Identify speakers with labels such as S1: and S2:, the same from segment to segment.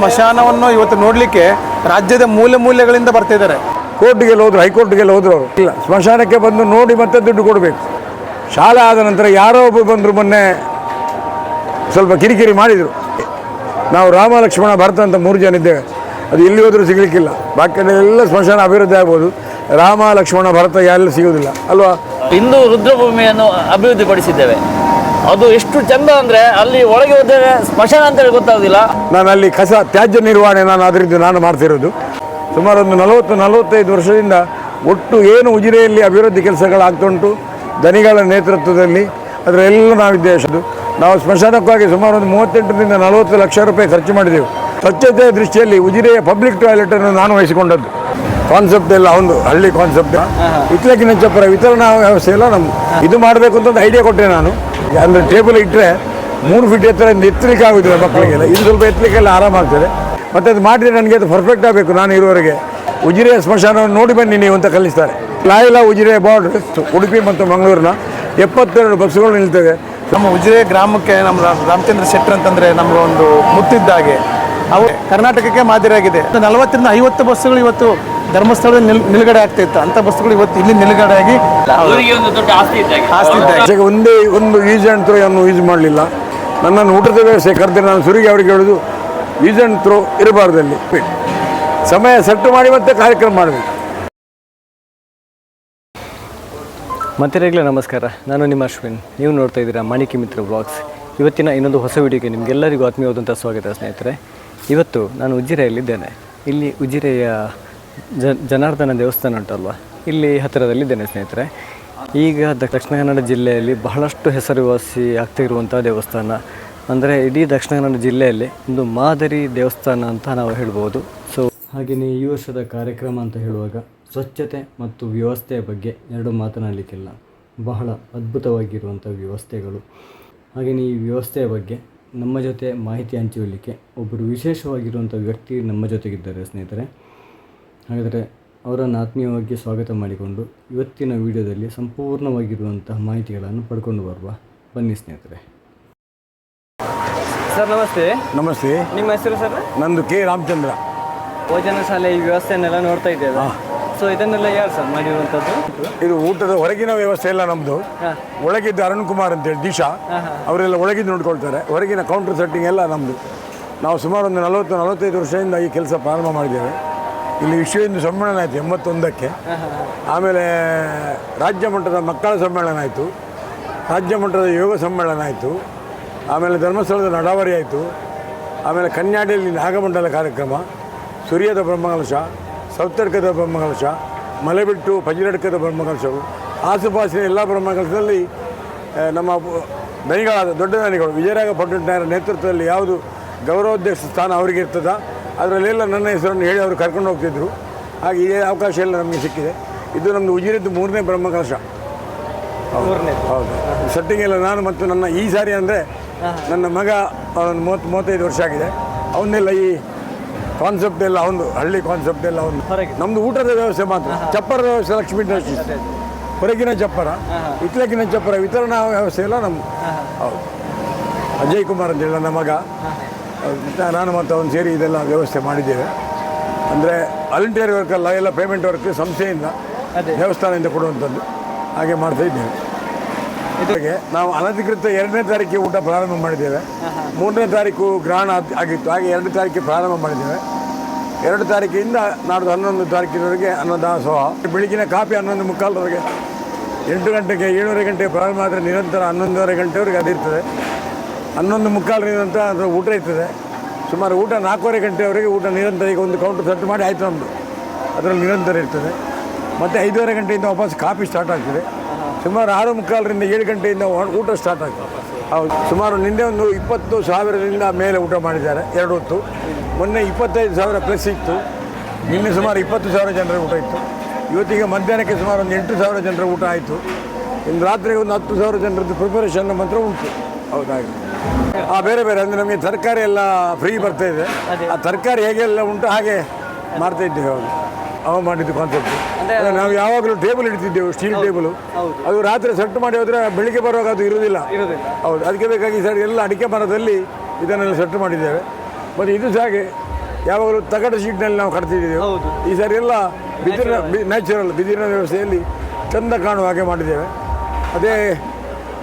S1: ಸ್ಮಶಾನವನ್ನು ಇವತ್ತು ನೋಡಲಿಕ್ಕೆ ರಾಜ್ಯದ ಮೂಲೆ ಮೂಲೆಗಳಿಂದ ಬರ್ತಿದ್ದಾರೆ.
S2: ಕೋರ್ಟ್ಗೆಲ್ಲ ಹೋದ್ರು, ಹೈಕೋರ್ಟ್ಗೆಲ್ಲ ಹೋದ್ರು ಅವರು. ಇಲ್ಲ, ಸ್ಮಶಾನಕ್ಕೆ ಬಂದು ನೋಡಿ ಮತ್ತೆ ದುಡ್ಡು ಕೊಡಬೇಕು. ಶಾಲೆ ಆದ ನಂತರ ಯಾರೋ ಒಬ್ಬರು ಬಂದರು, ಮೊನ್ನೆ ಸ್ವಲ್ಪ ಕಿರಿಕಿರಿ ಮಾಡಿದರು. ನಾವು ರಾಮ ಲಕ್ಷ್ಮಣ ಭರತ ಅಂತ 3 ಜನ ಇದ್ದೇವೆ. ಅದು ಎಲ್ಲಿ ಹೋದರೂ ಸಿಗಲಿಕ್ಕಿಲ್ಲ. ಬಾಕಿ ಎಲ್ಲ ಸ್ಮಶಾನ ಅಭಿವೃದ್ಧಿ ಆಗ್ಬೋದು, ರಾಮ ಲಕ್ಷ್ಮಣ ಭರತ ಎಲ್ಲ ಸಿಗೋದಿಲ್ಲ ಅಲ್ವಾ.
S3: ಇಂದು ರುದ್ರಭೂಮಿಯನ್ನು ಅಭಿವೃದ್ಧಿಪಡಿಸಿದ್ದೇವೆ. ಅದು ಎಷ್ಟು ಚಂದ ಅಂದರೆ ಅಲ್ಲಿ ಒಳಗೆ ಹೋದರೆ ಸ್ಮಶಾನ ಅಂತೇಳಿ ಗೊತ್ತಾಗೋದಿಲ್ಲ.
S2: ನಾನು ಅಲ್ಲಿ ತ್ಯಾಜ್ಯ ನಿರ್ವಹಣೆ ಅದರಿಂದ ನಾನು ಮಾಡ್ತಿರೋದು. ಸುಮಾರು ಒಂದು 40-45 ವರ್ಷದಿಂದ ಒಟ್ಟು ಏನು ಉಜಿರೆಯಲ್ಲಿ ಅಭಿವೃದ್ಧಿ ಕೆಲಸಗಳಾಗ್ತುಂಟು ದನಿಗಳ ನೇತೃತ್ವದಲ್ಲಿ ಅದರೆಲ್ಲ ನಾವಿದ್ದೇವೆ. ನಾವು ಸ್ಮಶಾನಕ್ಕಾಗಿ ಸುಮಾರು ಒಂದು 38ರಿಂದ 40 ಲಕ್ಷ ರೂಪಾಯಿ ಖರ್ಚು ಮಾಡಿದೆವು. ಸ್ವಚ್ಛತೆಯ ದೃಷ್ಟಿಯಲ್ಲಿ ಉಜಿರೆಯ ಪಬ್ಲಿಕ್ ಟಾಯ್ಲೆಟನ್ನು ನಾನು ವಹಿಸಿಕೊಂಡದ್ದು. ಕಾನ್ಸೆಪ್ಟ್ ಎಲ್ಲ ಒಂದು ಹಳ್ಳಿ ಕಾನ್ಸೆಪ್ಟ್. ಇತ್ಲಕ್ಕಿನ ಚಪ್ಪರ ವಿತರಣಾ ವ್ಯವಸ್ಥೆ ಎಲ್ಲ ನಮ್ದು. ಇದು ಮಾಡಬೇಕು ಅಂತ ಒಂದು ಐಡಿಯಾ ಕೊಟ್ಟೆ ನಾನು. ಅಂದರೆ ಟೇಬಲ್ ಇಟ್ಟರೆ 3 ಫೀಟ್ ಎತ್ತರದಿಂದ ಎತ್ತಲಿಕ್ಕೆ ಆಗೋದಿಲ್ಲ ಮಕ್ಕಳಿಗೆಲ್ಲ. ಇದು ಸ್ವಲ್ಪ ಎತ್ತಲಿಕ್ಕೆಲ್ಲ ಆರಾಮಾಗ್ತದೆ. ಮತ್ತು ಅದು ಮಾಡಿದರೆ ನನಗೆ ಅದು ಪರ್ಫೆಕ್ಟ್ ಆಗಬೇಕು. ನಾನು ಇರುವವರೆಗೆ ಉಜಿರೆಯ ಸ್ಮಶಾನವನ್ನು ನೋಡಿ ಬನ್ನಿ ನೀವು ಅಂತ ಕಲಿಸ್ತಾರೆ. ಲಾಯಲ ಉಜಿರೆಯ ಬಾರ್ಡರ್ ಉಡುಪಿ ಮತ್ತು ಮಂಗಳೂರಿನ 72 ಬಸ್ಸುಗಳು ನಿಲ್ತವೆ.
S1: ನಮ್ಮ ಉಜಿರೆ ಗ್ರಾಮಕ್ಕೆ ನಮ್ಮ ರಾಮಚಂದ್ರ ಶೆಟ್ಟರ್ ಅಂತಂದರೆ ನಮಗೆ ಒಂದು ಮುತ್ತಿದ್ದ ಹಾಗೆ. ಅವು ಕರ್ನಾಟಕಕ್ಕೆ ಮಾದರಿಯಾಗಿದೆ. 40ರಿಂದ 50 ಬಸ್ಸುಗಳು ಇವತ್ತು ಧರ್ಮಸ್ಥಳದಲ್ಲಿ ನಿಲುಗಡೆ ಆಗ್ತಾ ಇತ್ತು. ಅಂಥ ಬಸ್ಸುಗಳು ಇವತ್ತು ಇಲ್ಲಿ ನಿಲುಗಡೆ ಆಗಿ
S2: ಒಂದೇ ಒಂದು ಯೂಸ್ ಆ್ಯಂಡ್ ಥ್ರೋ ಅನ್ನು ಯೂಸ್ ಮಾಡಲಿಲ್ಲ. ನನ್ನನ್ನು ಊಟದ ವ್ಯವಸ್ಥೆ ಕರೆದ್ರೆ ನಾನು ಸುರಿಗೆ ಅವರಿಗೆ ಹೇಳೋದು ಯೂಸ್ ಆ್ಯಂಡ್ ಥ್ರೋ ಇರಬಾರ್ದಲ್ಲಿ. ಸಮಯ ಸೆಟ್ ಮಾಡಿ ಮತ್ತೆ ಕಾರ್ಯಕ್ರಮ ಮಾಡಬೇಕು.
S4: ಮತ್ತೆರೆಗ್ಲೇ ನಮಸ್ಕಾರ, ನಾನು ನಿಮ್ಮ ಅಶ್ವಿನ್. ನೀವು ನೋಡ್ತಾ ಇದ್ದೀರಾ ಮಾಣಿಕ್ಯ ಮಿತ್ರ ಬ್ಲಾಗ್ಸ್. ಇವತ್ತಿನ ಇನ್ನೊಂದು ಹೊಸ ವಿಡಿಯೋಗೆ ನಿಮಗೆಲ್ಲರಿಗೂ ಆತ್ಮೀಯವಾದಂಥ ಸ್ವಾಗತ ಸ್ನೇಹಿತರೆ. ಇವತ್ತು ನಾನು ಉಜಿರೆಯಲ್ಲಿದ್ದೇನೆ. ಇಲ್ಲಿ ಉಜಿರೆಯ ಜನಾರ್ದನ ದೇವಸ್ಥಾನ ಉಂಟಲ್ವ, ಇಲ್ಲಿ ಹತ್ತಿರದಲ್ಲಿದ್ದೇನೆ ಸ್ನೇಹಿತರೆ. ಈಗ ದಕ್ಷಿಣ ಕನ್ನಡ ಜಿಲ್ಲೆಯಲ್ಲಿ ಬಹಳಷ್ಟು ಹೆಸರುವಾಸಿ ಆಗ್ತಾ ಇರುವಂಥ ದೇವಸ್ಥಾನ ಅಂದರೆ ಇಡೀ ದಕ್ಷಿಣ ಕನ್ನಡ ಜಿಲ್ಲೆಯಲ್ಲಿ ಒಂದು ಮಾದರಿ ದೇವಸ್ಥಾನ ಅಂತ ನಾವು ಹೇಳ್ಬೋದು. ಸೊ ಹಾಗೆಯೇ ಈ ವರ್ಷದ ಕಾರ್ಯಕ್ರಮ ಅಂತ ಹೇಳುವಾಗ ಸ್ವಚ್ಛತೆ ಮತ್ತು ವ್ಯವಸ್ಥೆಯ ಬಗ್ಗೆ ಎರಡು ಮಾತನಾಡಲಿಕ್ಕಿಲ್ಲ. ಬಹಳ ಅದ್ಭುತವಾಗಿರುವಂಥ ವ್ಯವಸ್ಥೆಗಳು. ಹಾಗೆಯೇ ಈ ವ್ಯವಸ್ಥೆಯ ಬಗ್ಗೆ ನಮ್ಮ ಜೊತೆ ಮಾಹಿತಿ ಹಂಚಿಕೊಳ್ಳಲಿಕ್ಕೆ ಒಬ್ಬರು ವಿಶೇಷವಾಗಿರುವಂಥ ವ್ಯಕ್ತಿ ನಮ್ಮ ಜೊತೆಗಿದ್ದಾರೆ ಸ್ನೇಹಿತರೆ. ಹಾಗಾದರೆ ಅವರನ್ನು ಆತ್ಮೀಯವಾಗಿ ಸ್ವಾಗತ ಮಾಡಿಕೊಂಡು ಇವತ್ತಿನ ವಿಡಿಯೋದಲ್ಲಿ ಸಂಪೂರ್ಣವಾಗಿರುವಂತಹ ಮಾಹಿತಿಗಳನ್ನು ಪಡ್ಕೊಂಡು ಬರುವ ಬನ್ನಿ ಸ್ನೇಹಿತರೆ. ಸರ್ ನಮಸ್ತೆ.
S2: ನಮಸ್ತೆ.
S4: ನಿಮ್ಮ ಹೆಸರು ಸರ್?
S2: ನಂದು ಕೆ ರಾಮಚಂದ್ರ.
S4: ಭೋಜನ ಶಾಲೆ ಈ ವ್ಯವಸ್ಥೆಯನ್ನೆಲ್ಲ ನೋಡ್ತಾ ಇದ್ದೇವೆ. ಸೊ ಇದನ್ನೆಲ್ಲ ಯಾರು ಸರ್ ಮಾಡಿರುವಂಥದ್ದು?
S2: ಇದು ಊಟದ ಹೊರಗಿನ ವ್ಯವಸ್ಥೆ ಎಲ್ಲ ನಮ್ಮದು. ಒಳಗಿದ್ದು ಅರುಣ್ ಕುಮಾರ್ ಅಂತೇಳಿ ದಿಶಾ ಅವರೆಲ್ಲ ಒಳಗಿದ್ದು ನೋಡ್ಕೊಳ್ತಾರೆ. ಹೊರಗಿನ ಕೌಂಟರ್ ಸೆಟ್ಟಿಂಗ್ ಎಲ್ಲ ನಮ್ಮದು. ನಾವು ಸುಮಾರು ಒಂದು 40-45 ವರ್ಷದಿಂದ ಈ ಕೆಲಸ ಪ್ರಾರಂಭ ಮಾಡಿದ್ದೇವೆ. ಇಲ್ಲಿ ವಿಶ್ವ ಹಿಂದೂ ಸಮ್ಮೇಳನ ಆಯಿತು 81ಕ್ಕೆ. ಆಮೇಲೆ ರಾಜ್ಯ ಮಟ್ಟದ ಮಕ್ಕಳ ಸಮ್ಮೇಳನ ಆಯಿತು, ರಾಜ್ಯ ಮಟ್ಟದ ಯೋಗ ಸಮ್ಮೇಳನ ಆಯಿತು, ಆಮೇಲೆ ಧರ್ಮಸ್ಥಳದ ನಡಾವರಿ ಆಯಿತು, ಆಮೇಲೆ ಕನ್ಯಾಡಿಯಲ್ಲಿ ನಾಗಮಂಡಲ ಕಾರ್ಯಕ್ರಮ, ಸೂರ್ಯದ ಬ್ರಹ್ಮಕಲಶ, ಸೌತರ್ಕದ ಬ್ರಹ್ಮಕಲಶ, ಮಲೆಬಿಟ್ಟು ಪಜಿರಡ್ಕದ ಬ್ರಹ್ಮಕಲಶವು, ಆಸುಪಾಸಿನ ಎಲ್ಲ ಬ್ರಹ್ಮಕಲಶದಲ್ಲಿ ನಮ್ಮ ದನಿಗಳಾದ ದೊಡ್ಡ ದನಿಗಳು ವಿಜಯರಾಘ ಪಟ್ಟಣರ ನೇತೃತ್ವದಲ್ಲಿ ಯಾವುದು ಗೌರವಾಧ್ಯಕ್ಷ ಸ್ಥಾನ ಅವರಿಗೆ ಇರ್ತದ ಅದರಲ್ಲೆಲ್ಲ ನನ್ನ ಹೆಸರನ್ನು ಹೇಳಿ ಅವರು ಕರ್ಕೊಂಡು ಹೋಗ್ತಿದ್ರು. ಹಾಗೆ ಇದೇ ಅವಕಾಶ ಎಲ್ಲ ನಮಗೆ ಸಿಕ್ಕಿದೆ. ಇದು ನಮ್ಮದು ಉಜಿರೆದ್ದು 3ನೇ ಬ್ರಹ್ಮಕಲಶ. ಹೌದು. ಸೆಟ್ಟಿಂಗ್ ಎಲ್ಲ ನಾನು ಮತ್ತು ನನ್ನ ಈ ಸಾರಿ ಅಂದರೆ ನನ್ನ ಮಗ ಒಂದು 30-35 ವರ್ಷ ಆಗಿದೆ. ಅವನ್ನೆಲ್ಲ ಈ ಕಾನ್ಸೆಪ್ಟ್ ಎಲ್ಲ ಒಂದು ಹಳ್ಳಿ ಕಾನ್ಸೆಪ್ಟ್ ಎಲ್ಲ ಒಂದು. ನಮ್ಮದು ಊಟದ ವ್ಯವಸ್ಥೆ ಮಾತ್ರ. ಚಪ್ಪರದ ವ್ಯವಸ್ಥೆ ಲಕ್ಷ್ಮೀ ಟ್ರಸ್ಟ್, ಹೊರಗಿನ ಚಪ್ಪರ, ಇತ್ಲಕ್ಕಿನ ಚಪ್ಪರ ವಿತರಣಾ ವ್ಯವಸ್ಥೆ ಎಲ್ಲ ನಮ್ಮದು. ಹೌದು. ಅಜಯ್ ಕುಮಾರ್ ಅಂತೇಳಿ ನನ್ನ ಮಗ, ನಾನು ಮತ್ತು ಅವನು ಸೇರಿ ಇದೆಲ್ಲ ವ್ಯವಸ್ಥೆ ಮಾಡಿದ್ದೇವೆ. ಅಂದರೆ ವಾಲಂಟಿಯರ್ ವರ್ಕ್ ಅಲ್ಲ, ಎಲ್ಲ ಪೇಮೆಂಟ್ ವರ್ಕ್ ಸಂಸ್ಥೆಯಿಂದ ದೇವಸ್ಥಾನದಿಂದ ಕೊಡುವಂಥದ್ದು. ಹಾಗೆ ಮಾಡ್ತಾ ಇದ್ದೇವೆ. ಇದಕ್ಕೆ ನಾವು ಅನಧಿಕೃತ 2ನೇ ತಾರೀಕಿಗೆ ಊಟ ಪ್ರಾರಂಭ ಮಾಡಿದ್ದೇವೆ. 3ನೇ ತಾರೀಕು ಗ್ರಹಣ ಆಗಿತ್ತು. ಹಾಗೆ 2 ತಾರೀಕಿಗೆ ಪ್ರಾರಂಭ ಮಾಡಿದ್ದೇವೆ. 2 ತಾರೀಕಿಂದ ನಾಡ್ದು 11 ತಾರೀಕಿನವರೆಗೆ ಅನ್ನದಾಸೋಹ. ಬೆಳಗಿನ ಕಾಫಿ 11:45 8 ಗಂಟೆಗೆ 7:30 ಗಂಟೆಗೆ ಪ್ರಾರಂಭ ಆದರೆ ನಿರಂತರ 11:30 ಗಂಟೆವರೆಗೆ ಅದಿರ್ತದೆ. 11:45 ಅದರ ಊಟ ಇರ್ತದೆ. ಸುಮಾರು ಊಟ 4:15 ಗಂಟೆವರೆಗೆ ಊಟ ನಿರಂತರ. ಈಗ ಒಂದು ಕೌಂಟರ್ ಸೆಟ್ ಮಾಡಿ ಆಯಿತು ನಮ್ಮದು. ಅದರಲ್ಲಿ ನಿರಂತರ ಇರ್ತದೆ. ಮತ್ತು 5:30 ಗಂಟೆಯಿಂದ ವಾಪಸ್ ಕಾಫಿ ಸ್ಟಾರ್ಟ್ ಆಗ್ತದೆ. ಸುಮಾರು 6:45ರಿಂದ 7 ಗಂಟೆಯಿಂದ ಊಟ ಸ್ಟಾರ್ಟ್ ಆಗ್ತದೆ. ಹೌದು. ಸುಮಾರು ನಿನ್ನೆ ಒಂದು 20,000ರಿಂದ ಮೇಲೆ ಊಟ ಮಾಡಿದ್ದಾರೆ 2 ಹೊತ್ತು. ಮೊನ್ನೆ 25,000 ಪ್ಲಸ್ ಇತ್ತು. ನಿನ್ನೆ ಸುಮಾರು 20,000 ಜನರ ಊಟ ಇತ್ತು. ಇವತ್ತಿಗೆ ಮಧ್ಯಾಹ್ನಕ್ಕೆ ಸುಮಾರು ಒಂದು 8,000 ಜನರ ಊಟ ಆಯಿತು. ಇನ್ನು ರಾತ್ರಿಗೆ ಒಂದು 10,000 ಜನರದ್ದು ಪ್ರಿಪರೇಷನ್ ಮಾತ್ರ ಉಂಟು. ಹೌದಾಗಿ ಬೇರೆ ಬೇರೆ ಅಂದರೆ ನಮಗೆ ತರಕಾರಿ ಎಲ್ಲ ಫ್ರೀ ಬರ್ತಾಯಿದೆ. ಆ ತರಕಾರಿ ಹೇಗೆಲ್ಲ ಉಂಟು ಹಾಗೆ ಮಾಡ್ತಾ ಇದ್ದೇವೆ. ಹೌದು. ಅವ ಮಾಡಿದ್ದು ಕಾನ್ಸೆಪ್ಟ್. ನಾವು ಯಾವಾಗಲೂ ಟೇಬಲ್ ಇಡ್ತಿದ್ದೆವು, ಸ್ಟೀಲ್ ಟೇಬಲು. ಅದು ರಾತ್ರಿ ಸೆಟ್ ಮಾಡಿ ಹೋದರೆ ಬೆಳಿಗ್ಗೆ ಬರುವಾಗ ಅದು ಇರುವುದಿಲ್ಲ. ಹೌದು. ಅದಕ್ಕೆ ಬೇಕಾಗಿ ಸರ್ ಎಲ್ಲ ಅಡಿಕೆ ಮರದಲ್ಲಿ ಇದನ್ನೆಲ್ಲ ಸೆಟ್ ಮಾಡಿದ್ದೇವೆ. ಮತ್ತು ಇದು ಸಹ ಹಾಗೆ ಯಾವಾಗಲೂ ತಗಡು ಶೀಟ್ನಲ್ಲಿ ನಾವು ಕಟ್ತಿದ್ದೇವೆ. ಈ ಸಾರಿ ಎಲ್ಲ ಬಿದಿರಿನ ನ್ಯಾಚುರಲ್ ಬಿದಿರಿನ ವ್ಯವಸ್ಥೆಯಲ್ಲಿ ಚೆಂದ ಕಾಣುವ ಹಾಗೆ ಮಾಡಿದ್ದೇವೆ. ಅದೇ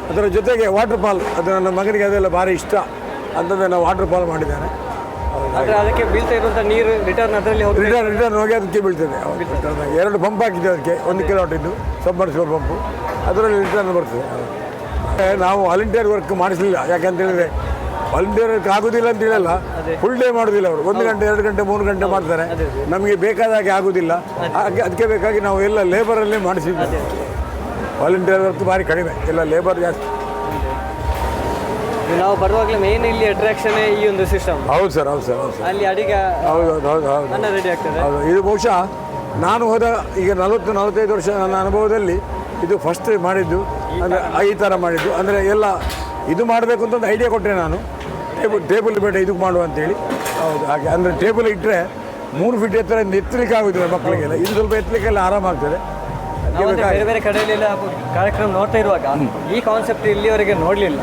S2: ಅದರ ಜೊತೆಗೆ ವಾಟರ್ ಫಾಲ್, ಅದು ನನ್ನ ಮಗನಿಗೆ ಅದೆಲ್ಲ ಭಾರಿ ಇಷ್ಟ ಅಂತಂದರೆ ನಾವು ವಾಟರ್ ಫಾಲ್ ಮಾಡಿದ್ದೇನೆ.
S4: ಅದಕ್ಕೆ ಬೀಳ್ತಾ ಇರುವಂಥ ನೀರು ರಿಟರ್ನ್ ಅದರಲ್ಲಿ
S2: ರಿಟರ್ನ್ ಹೋಗಿ ಅದಕ್ಕೆ ಬೀಳ್ತದೆ. 2 ಪಂಪ್ ಹಾಕಿದ್ದೇವೆ ಅದಕ್ಕೆ, 1 ಕಿಲೋವಾಟ್ ಇದ್ದು ಸಬ್ಮರ್ಸಿಬಲ್ ಪಂಪು, ಅದರಲ್ಲಿ ರಿಟರ್ನ್ ಬರ್ತದೆ. ನಾವು ವಾಲಂಟಿಯರ್ ವರ್ಕ್ ಮಾಡಿಸಲಿಲ್ಲ, ಯಾಕಂತ ಹೇಳಿದರೆ ವಾಲಂಟಿಯರ್ ವರ್ಕ್ ಆಗೋದಿಲ್ಲ ಅಂತ ಹೇಳಲ್ಲ, ಫುಲ್ ಡೇ ಮಾಡೋದಿಲ್ಲ ಅವರು. 1 ಗಂಟೆ 2 ಗಂಟೆ 3 ಗಂಟೆ ಮಾಡ್ತಾರೆ, ನಮಗೆ ಬೇಕಾದ ಹಾಗೆ ಆಗೋದಿಲ್ಲ. ಹಾಗೆ ಅದಕ್ಕೆ ಬೇಕಾಗಿ ನಾವು ಎಲ್ಲ ಲೇಬರಲ್ಲೇ ಮಾಡಿಸಿದ್ವಿ. ವಾಲಂಟಿಯರ್ ವರ್ಕ್ ಭಾರಿ ಕಡಿಮೆ, ಎಲ್ಲ ಲೇಬರ್ ಜಾಸ್ತಿ.
S4: ನಾವು ಬರುವಾಗಲೇ ಮೇನ್ ಇಲ್ಲಿ ಅಟ್ರಾಕ್ಷನ್ ಈ ಒಂದು ಸಿಸ್ಟಮ್.
S2: ಹೌದು ಸರ್, ಹೌದು ಸರ್, ಹೌದು ಸರ್,
S4: ಅಲ್ಲಿ ಅಡಿಗೆ
S2: ಹೌದು
S4: ರೆಡಿ ಆಗ್ತದೆ.
S2: ಹೌದು, ಇದು ಬಹುಶಃ ನಾನು ಹೋದ ಈಗ 40-45 ವರ್ಷ ನನ್ನ ಅನುಭವದಲ್ಲಿ ಇದು ಫಸ್ಟ್ ಮಾಡಿದ್ದು. ಅಂದರೆ ಈ ಥರ ಮಾಡಿದ್ದು, ಅಂದರೆ ಎಲ್ಲ ಇದು ಮಾಡಬೇಕು ಅಂತ ಒಂದು ಐಡಿಯಾ ಕೊಟ್ಟೆ ನಾನು. ಟೇಬಲ್ ಬೇಡ ಇದಕ್ಕೆ ಮಾಡುವ ಅಂತೇಳಿ. ಹೌದು, ಹಾಗೆ ಅಂದರೆ ಟೇಬಲ್ ಇಟ್ಟರೆ 3 ಫೀಟ್ ಎತ್ತರ ಎತ್ತಲಿಕ್ಕೆ ಆಗೋದಿಲ್ಲ ಮಕ್ಕಳಿಗೆಲ್ಲ, ಇದು ಸ್ವಲ್ಪ ಎತ್ತಲಿಕ್ಕೆಲ್ಲ ಆರಾಮಾಗ್ತದೆ.
S4: ಬೇರೆ ಬೇರೆ ಕಡೆಯಲ್ಲೆಲ್ಲ ಕಾರ್ಯಕ್ರಮ ನೋಡ್ತಾ ಇರುವಾಗ ಈ ಕಾನ್ಸೆಪ್ಟ್ ಇಲ್ಲಿವರೆಗೆ ನೋಡಲಿಲ್ಲ.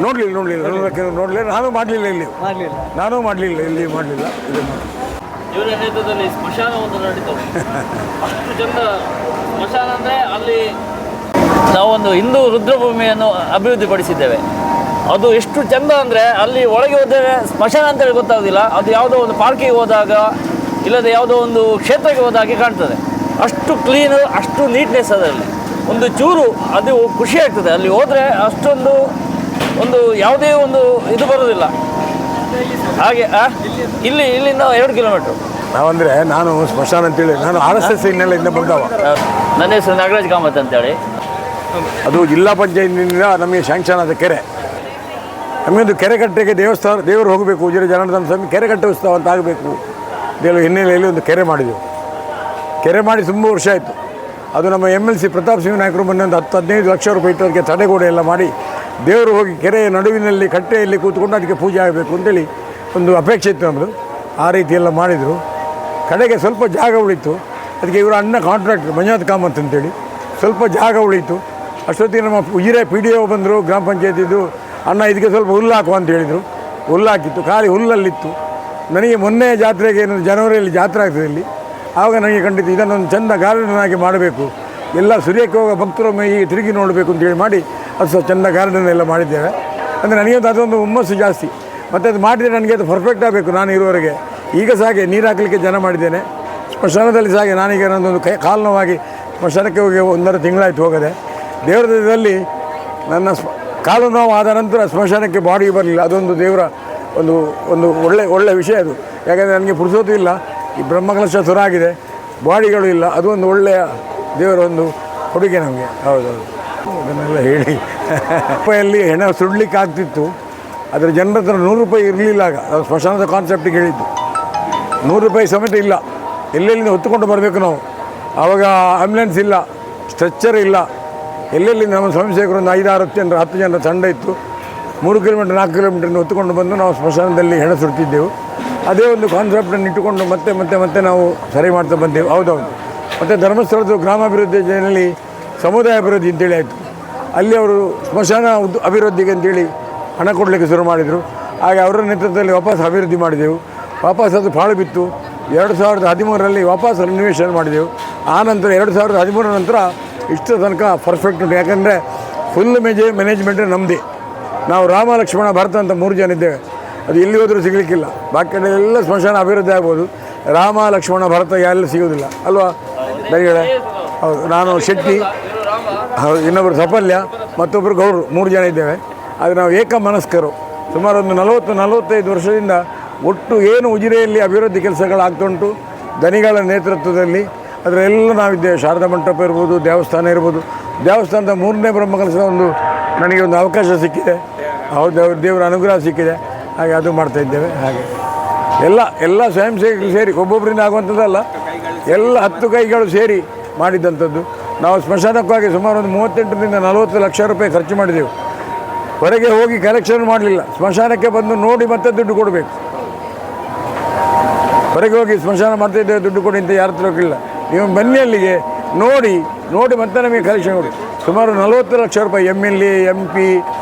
S2: ನಾನು ಮಾಡಲಿಲ್ಲ ಇಲ್ಲಿ, ನಾನು ಮಾಡಲಿಲ್ಲ ಇಲ್ಲಿ, ಮಾಡಲಿಲ್ಲ.
S3: ಇವರ ನೇತೃತ್ವದಲ್ಲಿ ಸ್ಮಶಾನ ಒಂದು ನಡೀತದೆ. ಅಷ್ಟು ಚಂದ ಸ್ಮಶಾನ ಅಂದರೆ ಅಲ್ಲಿ ನಾವೊಂದು ಹಿಂದೂ ರುದ್ರಭೂಮಿಯನ್ನು ಅಭಿವೃದ್ಧಿಪಡಿಸಿದ್ದೇವೆ. ಅದು ಎಷ್ಟು ಚಂದ ಅಂದರೆ ಅಲ್ಲಿ ಒಳಗೆ ಹೋದರೆ ಸ್ಮಶಾನ ಅಂತೇಳಿ ಗೊತ್ತಾಗೋದಿಲ್ಲ. ಅದು ಯಾವುದೋ ಒಂದು ಪಾರ್ಕಿಗೆ ಹೋದಾಗ ಇಲ್ಲದೆ ಯಾವುದೋ ಒಂದು ಕ್ಷೇತ್ರಕ್ಕೆ ಹೋದಾಗೆ ಕಾಣ್ತದೆ. ಅಷ್ಟು ಕ್ಲೀನು, ಅಷ್ಟು ನೀಟ್ನೆಸ್ ಅದರಲ್ಲಿ. ಒಂದು ಚೂರು ಅದು ಖುಷಿ ಆಗ್ತದೆ ಅಲ್ಲಿ ಹೋದರೆ. ಅಷ್ಟೊಂದು ಒಂದು ಯಾವುದೇ ಒಂದು ಇದು ಬರೋದಿಲ್ಲ ಹಾಗೆ. ಇಲ್ಲಿಂದ 2 ಕಿಲೋಮೀಟ್ರು.
S2: ನಾವಂದರೆ ನಾನು ಸ್ಮಶಾನ ಅಂತೇಳಿ ನಾನು RSS ಹಿನ್ನೆಲೆಯಿಂದ ಬಂದವ.
S3: ನನ್ನ ಹೆಸರು ನಾಗರಾಜ್ ಕಾಮತ್ ಅಂತೇಳಿ.
S2: ಅದು ಜಿಲ್ಲಾ ಪಂಚಾಯತ್ನಿಂದ ನಮಗೆ ಶಾಂಕ್ಷನ್ ಆದ ಕೆರೆ. ನಮಗೊಂದು ಕೆರೆ ಕಟ್ಟೆಗೆ ದೇವರು ಹೋಗಬೇಕು, ಉಜಿರೆ ಜನಾರ್ದನ ಸ್ವಾಮಿ ಕೆರೆ ಕಟ್ಟೆ ಉತ್ಸವ ಅಂತ ಆಗಬೇಕು ದೇವರು ಹಿನ್ನೆಲೆಯಲ್ಲಿ ಒಂದು ಕೆರೆ ಮಾಡಿದೆವು. ಕೆರೆ ಮಾಡಿ ತುಂಬ ವರ್ಷ ಆಯಿತು. ಅದು ನಮ್ಮ MLC ಪ್ರತಾಪ್ ಸಿಂಗ್ ನಾಯಕರು ಮೊನ್ನೆ ಒಂದು 10-15 ಲಕ್ಷ ರೂಪಾಯಿ ಇಟ್ಟು ಅದಕ್ಕೆ ತಡೆಗೋಡೆ ಎಲ್ಲ ಮಾಡಿ ದೇವರು ಹೋಗಿ ಕೆರೆಯ ನಡುವಿನಲ್ಲಿ ಕಟ್ಟೆಯಲ್ಲಿ ಕೂತ್ಕೊಂಡು ಅದಕ್ಕೆ ಪೂಜೆ ಆಗಬೇಕು ಅಂತೇಳಿ ಒಂದು ಅಪೇಕ್ಷೆ ಇತ್ತು ನಮ್ಮದು. ಆ ರೀತಿ ಎಲ್ಲ ಮಾಡಿದರು. ಕಡೆಗೆ ಸ್ವಲ್ಪ ಜಾಗ ಉಳಿತು, ಅದಕ್ಕೆ ಇವರ ಅಣ್ಣ ಕಾಂಟ್ರಾಕ್ಟರ್ ಮಂಜುನಾಥ್ ಕಾಮತ್ ಅಂತೇಳಿ ಸ್ವಲ್ಪ ಜಾಗ ಉಳಿತು. ಅಷ್ಟೊತ್ತಿಗೆ ನಮ್ಮ ಉಜಿರೆ PDO ಬಂದರು, ಗ್ರಾಮ ಪಂಚಾಯತಿದ್ದು, ಅಣ್ಣ ಇದಕ್ಕೆ ಸ್ವಲ್ಪ ಹುಲ್ಲು ಹಾಕುವ ಅಂತ ಹೇಳಿದರು. ಹುಲ್ಲು ಹಾಕಿತ್ತು, ಖಾಲಿ ಹುಲ್ಲಲ್ಲಿತ್ತು. ನನಗೆ ಮೊನ್ನೆ ಜಾತ್ರೆಗೆ ಜನವರಿಯಲ್ಲಿ ಜಾತ್ರೆ ಆಗ್ತದೆ ಇಲ್ಲಿ. ಆವಾಗ ನನಗೆ ಖಂಡಿತ ಇದನ್ನೊಂದು ಚೆಂದ ಗಾರ್ಡನ್ ಆಗಿ ಮಾಡಬೇಕು, ಎಲ್ಲ ಸೂರ್ಯಕ್ಕೆ ಹೋಗೋ ಭಕ್ತರೊಮ್ಮೆ ಈ ತಿರುಗಿ ನೋಡಬೇಕು ಅಂತೇಳಿ ಮಾಡಿ ಅದು ಸಹ ಚೆಂದ ಗಾರ್ಡನ್ ಎಲ್ಲ ಮಾಡಿದ್ದೇವೆ. ಅಂದರೆ ನನಗಂತೂ ಅದೊಂದು ಹುಮ್ಮಸ್ಸು ಜಾಸ್ತಿ. ಮತ್ತು ಅದು ಮಾಡಿದರೆ ನನಗೆ ಅದು ಪರ್ಫೆಕ್ಟ್ ಆಗಬೇಕು. ನಾನು ಇರುವವರೆಗೆ ಈಗ ಸಹ ಹಾಗೆ ನೀರು ಹಾಕಲಿಕ್ಕೆ ಜನ ಮಾಡಿದ್ದೇನೆ. ಸ್ಮಶಾನದಲ್ಲಿ ಸಹ ಹಾಗೆ ನಾನೀಗ ನನ್ನೊಂದು ಕಾಲು ನೋವಾಗಿ ಸ್ಮಶಾನಕ್ಕೆ ಹೋಗಿ 1.5 ತಿಂಗಳಾಯಿತು ಹೋಗದೆ. ದೇವರ ದಯದಲ್ಲಿ ನನ್ನ ಕಾಲು ನೋವು ಆದ ನಂತರ ಸ್ಮಶಾನಕ್ಕೆ ಬಾಡಿ ಬರಲಿಲ್ಲ. ಅದೊಂದು ದೇವರ ಒಂದು ಒಂದು ಒಳ್ಳೆ ವಿಷಯ ಅದು. ಯಾಕಂದರೆ ನನಗೆ ಪುರುಸೋತು ಇಲ್ಲ, ಈ ಬ್ರಹ್ಮಕಲಶ ಸುರ ಆಗಿದೆ, ಬಾಡಿಗಳು ಇಲ್ಲ. ಅದು ಒಂದು ಒಳ್ಳೆಯ ದೇವರ ಒಂದು ಕೊಡುಗೆ ನಮಗೆ. ಹೌದೌದು, ಅದನ್ನೆಲ್ಲ ಹೇಳಿ ರೂಪಾಯಲ್ಲಿ ಹೆಣ ಸುಡಲಿಕ್ಕೆ ಆಗ್ತಿತ್ತು. ಅದರ ಜನರ ಹತ್ರ 100 ರೂಪಾಯಿ ಇರಲಿಲ್ಲ. ಆಗ ಅದು ಸ್ಮಶಾನದ ಕಾನ್ಸೆಪ್ಟಿಗೆ ಹೇಳಿದ್ದು. 100 ರೂಪಾಯಿ ಸಮೇತ ಇಲ್ಲ, ಎಲ್ಲೆಲ್ಲಿಂದ ಹೊತ್ತುಕೊಂಡು ಬರಬೇಕು ನಾವು. ಆವಾಗ ಆ್ಯಂಬುಲೆನ್ಸ್ ಇಲ್ಲ, ಸ್ಟ್ರೆಚ್ಚರ್ ಇಲ್ಲ. ಎಲ್ಲೆಲ್ಲಿ ನಮ್ಮ ಸ್ವಯಂಸೇವಕರು ಒಂದು 5-10 ಜನರ ತಂಡ ಇತ್ತು. 3 ಕಿಲೋಮೀಟರ್ 4 ಕಿಲೋಮೀಟರ್ನ ಹೊತ್ತುಕೊಂಡು ಬಂದು ನಾವು ಸ್ಮಶಾನದಲ್ಲಿ ಹೆಣ ಸುಡ್ತಿದ್ದೆವು. ಅದೇ ಒಂದು ಕಾನ್ಸೆಪ್ಟನ್ನು ಇಟ್ಟುಕೊಂಡು ಮತ್ತೆ ನಾವು ಸರಿ ಮಾಡ್ತಾ ಬಂದೆವು. ಹೌದೌದು. ಮತ್ತು ಧರ್ಮಸ್ಥಳದ ಗ್ರಾಮಾಭಿವೃದ್ಧಿ ಯೋಜನೆಯಲ್ಲಿ ಸಮುದಾಯ ಅಭಿವೃದ್ಧಿ ಅಂತೇಳಿ ಆಯಿತು. ಅಲ್ಲಿ ಅವರು ಸ್ಮಶಾನ ಅಭಿವೃದ್ಧಿಗೆ ಅಂತೇಳಿ ಹಣ ಕೊಡಲಿಕ್ಕೆ ಶುರು ಮಾಡಿದರು. ಹಾಗೆ ಅವರ ನೇತೃತ್ವದಲ್ಲಿ ವಾಪಸ್ ಅಭಿವೃದ್ಧಿ ಮಾಡಿದೆವು. ವಾಪಸ್ ಅದು ಪಾಳು ಬಿತ್ತು. 2013ರಲ್ಲಿ ವಾಪಸ್ ರಿನಿವೇಷನ್ ಮಾಡಿದೆವು. ಆನಂತರ 2013 ನಂತರ ಇಷ್ಟು ತನಕ ಪರ್ಫೆಕ್ಟ್ ಉಂಟು. ಯಾಕಂದರೆ ಫುಲ್ ಮ್ಯಾನೇಜ್ಮೆಂಟ್ ನಮ್ಮದೇ. ನಾವು ರಾಮ ಲಕ್ಷ್ಮಣ ಭರತ ಅಂತ 3 ಜನ ಇದ್ದೇವೆ. ಅದು ಎಲ್ಲಿ ಹೋದರೂ ಸಿಗಲಿಕ್ಕಿಲ್ಲ. ಬಾಕಿ ಕಡೆ ಎಲ್ಲ ಸ್ಮಶಾನ ಅಭಿವೃದ್ಧಿ ಆಗ್ಬೋದು, ರಾಮ ಲಕ್ಷ್ಮಣ ಭರತ ಎಲ್ಲ ಸಿಗೋದಿಲ್ಲ ಅಲ್ವಾ ದರಿಗಳೇ? ಹೌದು. ನಾನು ಶೆಟ್ಟಿ, ಹೌದು, ಇನ್ನೊಬ್ಬರು ಸಫಲ್ಯ, ಮತ್ತೊಬ್ಬರು ಗೌಡ್ರು, 3 ಜನ ಇದ್ದೇವೆ. ಅದು ನಾವು ಏಕಮನಸ್ಕರು. ಸುಮಾರು ಒಂದು 40-45 ವರ್ಷದಿಂದ ಒಟ್ಟು ಏನು ಉಜಿರೆಯಲ್ಲಿ ಅಭಿವೃದ್ಧಿ ಕೆಲಸಗಳಾಗ್ತುಂಟು ದನಿಗಳ ನೇತೃತ್ವದಲ್ಲಿ ಅದರೆಲ್ಲ ನಾವಿದ್ದೇವೆ. ಶಾರದಾ ಮಂಟಪ ಇರ್ಬೋದು, ದೇವಸ್ಥಾನ ಇರ್ಬೋದು. ದೇವಸ್ಥಾನದ 3ನೇ ಬ್ರಹ್ಮಕಲಶದ ಒಂದು ನನಗೆ ಒಂದು ಅವಕಾಶ ಸಿಕ್ಕಿದೆ. ಹೌದು, ದೇವರ ಅನುಗ್ರಹ ಸಿಕ್ಕಿದೆ. ಹಾಗೆ ಅದು ಮಾಡ್ತಾಯಿದ್ದೇವೆ. ಹಾಗೆ ಎಲ್ಲ ಸ್ವಯಂ ಸೇವಕರು ಸೇರಿ, ಒಬ್ಬೊಬ್ಬರಿಂದ ಆಗುವಂಥದ್ದಲ್ಲ, ಎಲ್ಲ 10 ಕೈಗಳು ಸೇರಿ ಮಾಡಿದ್ದಂಥದ್ದು. ನಾವು ಸ್ಮಶಾನಕ್ಕಾಗಿ ಸುಮಾರು ಒಂದು 38-40 ಲಕ್ಷ ರೂಪಾಯಿ ಖರ್ಚು ಮಾಡಿದೆವು. ಹೊರಗೆ ಹೋಗಿ ಕಲೆಕ್ಷನ್ ಮಾಡಲಿಲ್ಲ, ಸ್ಮಶಾನಕ್ಕೆ ಬಂದು ನೋಡಿ ಮತ್ತೆ ದುಡ್ಡು ಕೊಡಬೇಕು. ಹೊರಗೆ ಹೋಗಿ ಸ್ಮಶಾನ ಮಾಡ್ತಾಯಿದ್ದೇವೆ ದುಡ್ಡು ಕೊಡಿ ಅಂತ ಯಾರ ಹತ್ರ ಹೋಗಿಲ್ಲ. ನೀವು ಬನ್ನಿ ಅಲ್ಲಿಗೆ ನೋಡಿ ಮತ್ತೆ ನಮಗೆ ಕಲೆಕ್ಷನ್ ಕೊಡಿ. ಸುಮಾರು 40 ಲಕ್ಷ ರೂಪಾಯಿ MLA, MP,